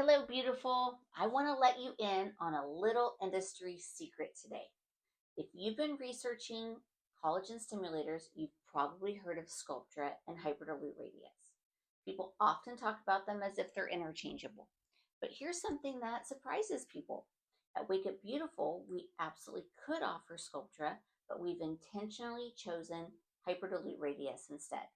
Hello, beautiful. I want to let you in on a little industry secret today. If you've been researching collagen stimulators, you've probably heard of Sculptra and Hyperdilute Radiesse. People often talk about them as if they're interchangeable. But here's something that surprises people. At Wake Up Beautiful, we absolutely could offer Sculptra, but we've intentionally chosen Hyperdilute Radiesse instead.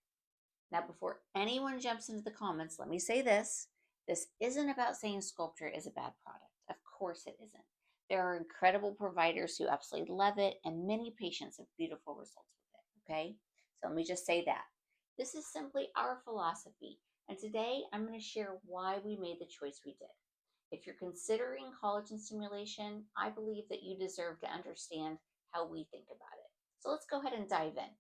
Now, before anyone jumps into the comments, let me say this. This isn't about saying Sculptra is a bad product. Of course it isn't. There are incredible providers who absolutely love it, and many patients have beautiful results with it, okay? So let me just say that. This is simply our philosophy, and today I'm going to share why we made the choice we did. If you're considering collagen stimulation, I believe that you deserve to understand how we think about it. So let's go ahead and dive in.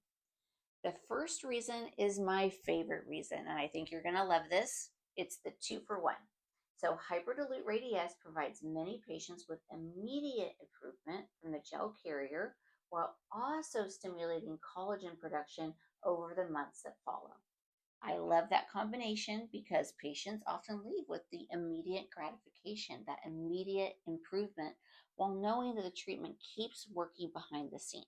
The first reason is my favorite reason, and I think you're going to love this. It's the 2-for-1. So Hyperdilute Radiesse provides many patients with immediate improvement from the gel carrier while also stimulating collagen production over the months that follow. I love that combination because patients often leave with the immediate gratification, that immediate improvement, while knowing that the treatment keeps working behind the scenes.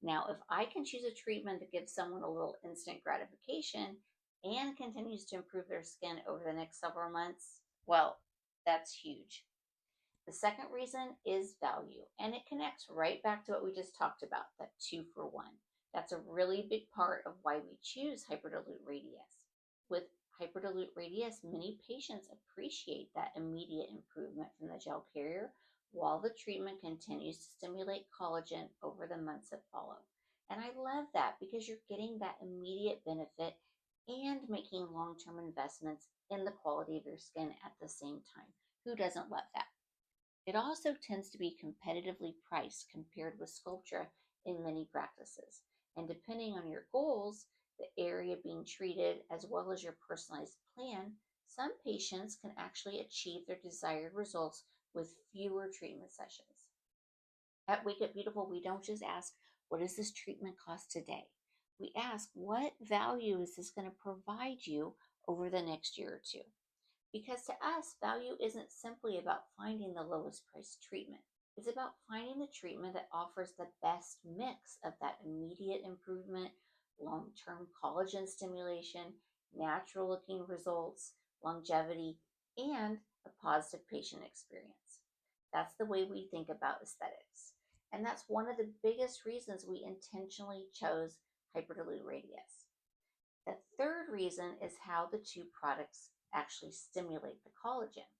Now, if I can choose a treatment that gives someone a little instant gratification and continues to improve their skin over the next several months, well, that's huge. The second reason is value, and it connects right back to what we just talked about, that 2-for-1. That's a really big part of why we choose Hyperdilute Radiesse. With Hyperdilute Radiesse, many patients appreciate that immediate improvement from the gel carrier while the treatment continues to stimulate collagen over the months that follow. And I love that because you're getting that immediate benefit and making long-term investments in the quality of your skin at the same time. Who doesn't love that? It also tends to be competitively priced compared with Sculptra in many practices. And depending on your goals, the area being treated, as well as your personalized plan, some patients can actually achieve their desired results with fewer treatment sessions. At Wake Up Beautiful, we don't just ask, what does this treatment cost today? We ask, what value is this going to provide you over the next year or two? Because to us, value isn't simply about finding the lowest price treatment. It's about finding the treatment that offers the best mix of that immediate improvement, long-term collagen stimulation, natural looking results, longevity, and a positive patient experience. That's the way we think about aesthetics. And that's one of the biggest reasons we intentionally chose Hyperdilute Radiesse. The third reason is how the two products actually stimulate the collagen.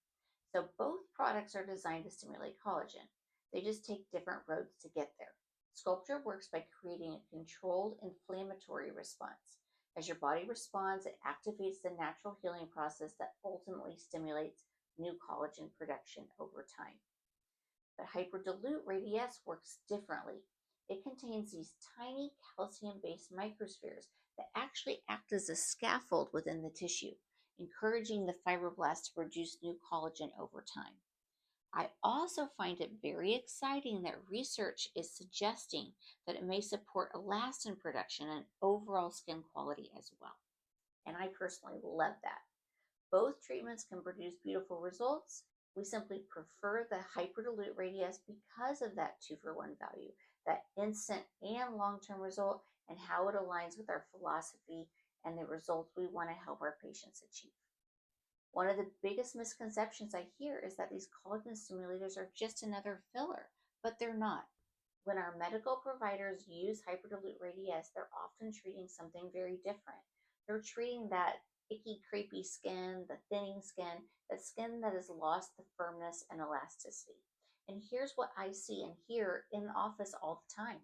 So both products are designed to stimulate collagen. They just take different roads to get there. Sculptra works by creating a controlled inflammatory response. As your body responds, it activates the natural healing process that ultimately stimulates new collagen production over time. But Hyperdilute Radiesse works differently. It contains these tiny calcium-based microspheres that actually act as a scaffold within the tissue, encouraging the fibroblasts to produce new collagen over time. I also find it very exciting that research is suggesting that it may support elastin production and overall skin quality as well. And I personally love that. Both treatments can produce beautiful results. We simply prefer the Hyperdilute Radiesse because of that 2-for-1 value, that instant and long-term result, and how it aligns with our philosophy and the results we want to help our patients achieve. One of the biggest misconceptions I hear is that these collagen stimulators are just another filler, but they're not. When our medical providers use Hyperdilute Radiesse, they're often treating something very different. They're treating that icky, crepey skin, the thinning skin, that skin that has lost the firmness and elasticity. And here's what I see and hear in the office all the time.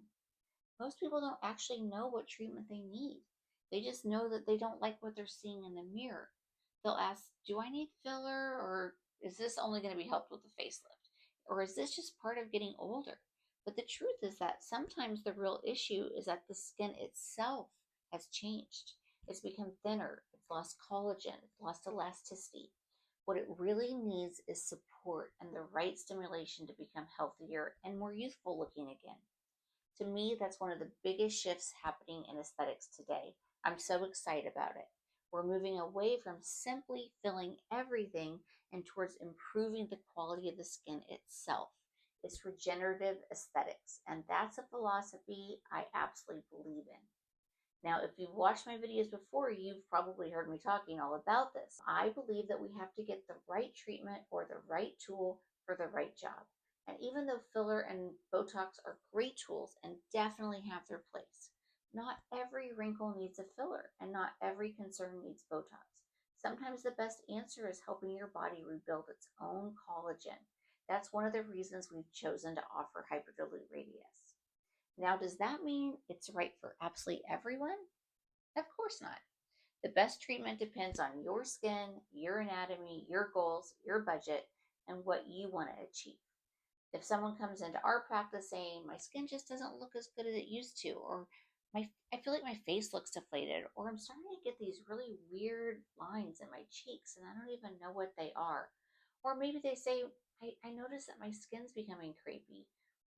Most people don't actually know what treatment they need. They just know that they don't like what they're seeing in the mirror. They'll ask, do I need filler, or is this only going to be helped with the facelift? Or is this just part of getting older? But the truth is that sometimes the real issue is that the skin itself has changed. It's become thinner, it's lost collagen, it's lost elasticity. What it really needs is support and the right stimulation to become healthier and more youthful looking again. To me, that's one of the biggest shifts happening in aesthetics today. I'm so excited about it. We're moving away from simply filling everything and towards improving the quality of the skin itself. It's regenerative aesthetics, and that's a philosophy I absolutely believe in. Now, if you've watched my videos before, you've probably heard me talking all about this. I believe that we have to get the right treatment or the right tool for the right job. And even though filler and Botox are great tools and definitely have their place, not every wrinkle needs a filler and not every concern needs Botox. Sometimes the best answer is helping your body rebuild its own collagen. That's one of the reasons we've chosen to offer Hyperdilute Radiesse. Now, does that mean it's right for absolutely everyone? Of course not. The best treatment depends on your skin, your anatomy, your goals, your budget, and what you want to achieve. If someone comes into our practice saying, my skin just doesn't look as good as it used to, or I feel like my face looks deflated, or I'm starting to get these really weird lines in my cheeks and I don't even know what they are. Or maybe they say, I notice that my skin's becoming crepey,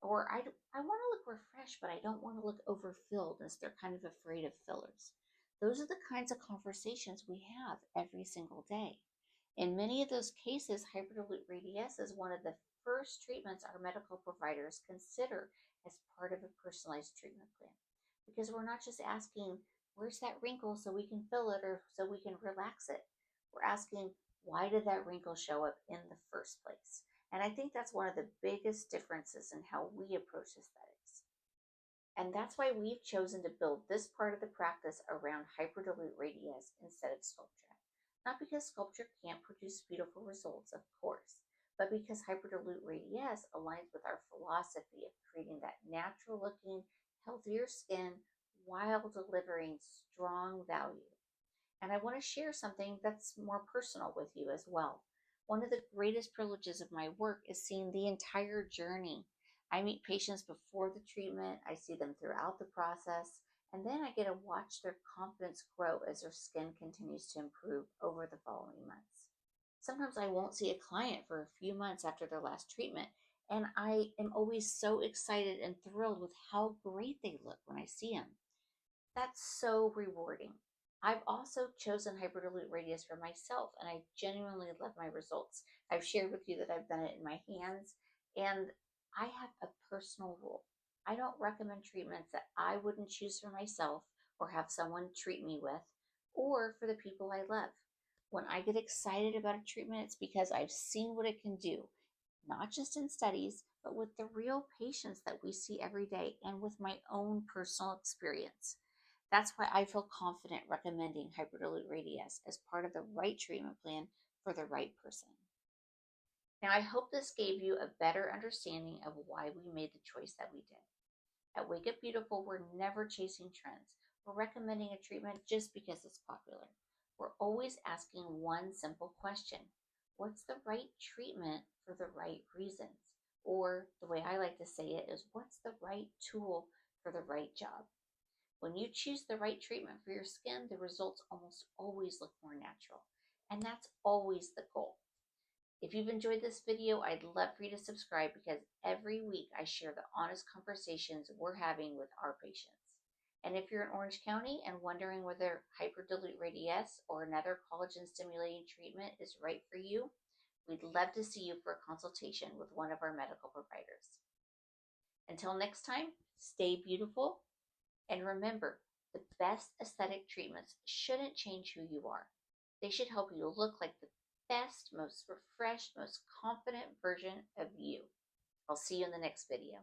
or I want to look refreshed, but I don't want to look overfilled, as they're kind of afraid of fillers. Those are the kinds of conversations we have every single day. In many of those cases, hyperdilute radiesse is one of the first treatments our medical providers consider as part of a personalized treatment plan. Because we're not just asking, where's that wrinkle so we can fill it or so we can relax it? We're asking, why did that wrinkle show up in the first place? And I think that's one of the biggest differences in how we approach aesthetics. And that's why we've chosen to build this part of the practice around hyperdilute radiesse instead of Sculptra. Not because Sculptra can't produce beautiful results, of course, but because hyperdilute radiesse aligns with our philosophy of creating that natural looking, healthier skin while delivering strong value. And I want to share something that's more personal with you as well. One of the greatest privileges of my work is seeing the entire journey. I meet patients before the treatment, I see them throughout the process, and then I get to watch their confidence grow as their skin continues to improve over the following months. Sometimes I won't see a client for a few months after their last treatment, and I am always so excited and thrilled with how great they look when I see them. That's so rewarding. I've also chosen hyperdilute radiesse for myself, and I genuinely love my results. I've shared with you that I've done it in my hands, and I have a personal rule. I don't recommend treatments that I wouldn't choose for myself or have someone treat me with, or for the people I love. When I get excited about a treatment, it's because I've seen what it can do, not just in studies, but with the real patients that we see every day and with my own personal experience. That's why I feel confident recommending hyperdilute radiesse as part of the right treatment plan for the right person. Now, I hope this gave you a better understanding of why we made the choice that we did. At Wake Up Beautiful, we're never chasing trends. We're recommending a treatment just because it's popular. We're always asking one simple question: what's the right treatment for the right reasons? Or the way I like to say it is, what's the right tool for the right job? When you choose the right treatment for your skin, the results almost always look more natural. And that's always the goal. If you've enjoyed this video, I'd love for you to subscribe, because every week I share the honest conversations we're having with our patients. And if you're in Orange County and wondering whether hyperdilute radiesse or another collagen stimulating treatment is right for you, we'd love to see you for a consultation with one of our medical providers. Until next time, stay beautiful. And remember, the best aesthetic treatments shouldn't change who you are. They should help you look like the best, most refreshed, most confident version of you. I'll see you in the next video.